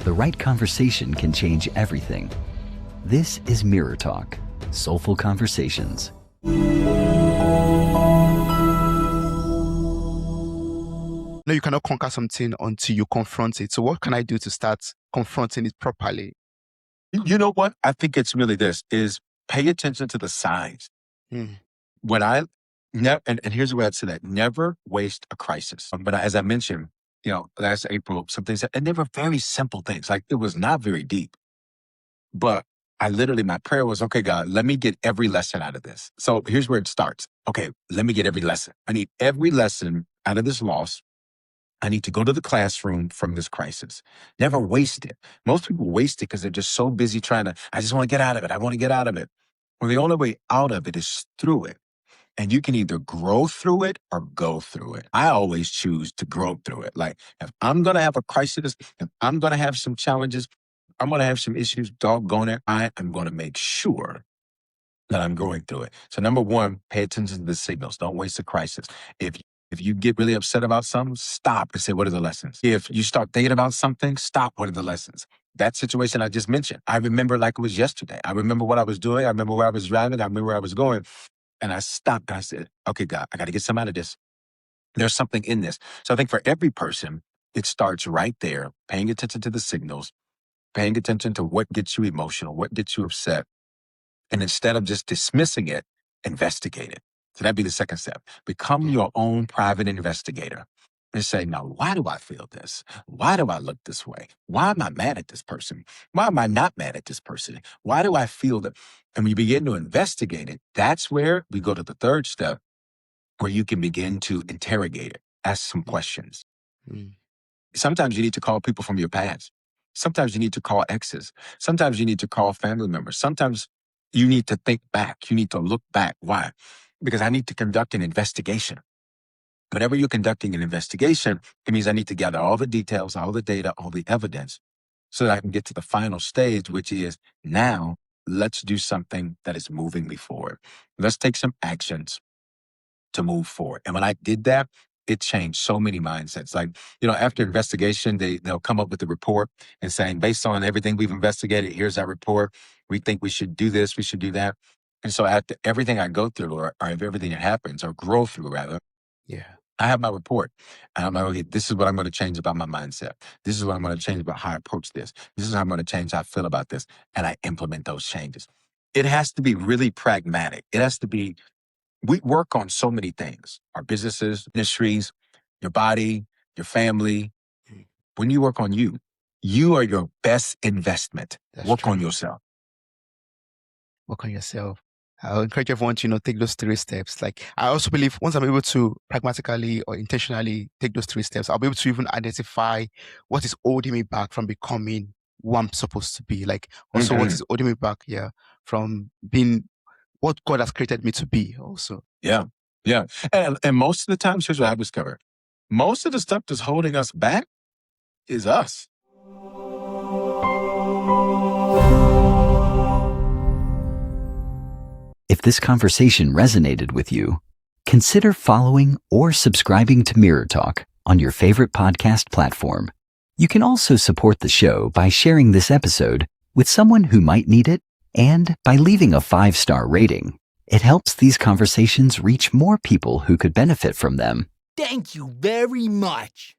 The right conversation can change everything. This is Mirror Talk, Soulful Conversations. No, you cannot conquer something until you confront it. So what can I do to start confronting it properly? You know what? I think it's really this, is pay attention to the signs. Mm. And here's the way I'd say that: never waste a crisis. But as I mentioned, last April, some things, and they were very simple things. Like, it was not very deep, but my prayer was, okay, God, let me get every lesson out of this. So here's where it starts. Okay, let me get every lesson. I need every lesson out of this loss. I need to go to the classroom from this crisis. Never waste it. Most people waste it because they're just so busy I just want to get out of it. I want to get out of it. Well, the only way out of it is through it. And you can either grow through it or go through it. I always choose to grow through it. Like, if I'm going to have a crisis, if I'm going to have some challenges, I'm going to have some issues, doggone it, I am going to make sure that I'm going through it. So number one, pay attention to the signals. Don't waste a crisis. If you get really upset about something, stop and say, what are the lessons? If you start thinking about something, stop, what are the lessons? That situation I just mentioned, I remember like it was yesterday. I remember what I was doing. I remember where I was driving. I remember where I was going. And I stopped and I said, okay, God, I got to get some out of this. There's something in this. So I think for every person, it starts right there, paying attention to the signals, paying attention to what gets you emotional, what gets you upset. And instead of just dismissing it, investigate it. So that'd be the second step. Become your own private investigator and say, now, why do I feel this? Why do I look this way? Why am I mad at this person? Why am I not mad at this person? Why do I feel that? And when you begin to investigate it, that's where we go to the third step, where you can begin to interrogate it, ask some questions. Mm. Sometimes you need to call people from your past. Sometimes you need to call exes. Sometimes you need to call family members. Sometimes you need to think back. You need to look back. Why? Because I need to conduct an investigation. Whenever you're conducting an investigation, it means I need to gather all the details, all the data, all the evidence, so that I can get to the final stage, which is, now let's do something that is moving me forward. Let's take some actions to move forward. And when I did that, it changed so many mindsets. Like, after investigation, they'll come up with a report and saying, based on everything we've investigated, here's our report. We think we should do this, we should do that. And so after everything I go through, or everything that happens, or grow through rather, I have my report. And I'm like, okay, this is what I'm going to change about my mindset. This is what I'm going to change about how I approach this. This is how I'm going to change how I feel about this. And I implement those changes. It has to be really pragmatic. It has to be, we work on so many things: our businesses, industries, your body, your family. When you work on you, you are your best investment. Work on yourself. Work on yourself. I'll encourage everyone to, take those 3 steps. Like, I also believe once I'm able to pragmatically or intentionally take those 3 steps, I'll be able to even identify what is holding me back from becoming who I'm supposed to be. Like, also what is holding me back, from being what God has created me to be also. Yeah. And most of the time, here's what I've discovered. Most of the stuff that's holding us back is us. If this conversation resonated with you, consider following or subscribing to Mirror Talk on your favorite podcast platform. You can also support the show by sharing this episode with someone who might need it, and by leaving a 5-star rating. It helps these conversations reach more people who could benefit from them. Thank you very much.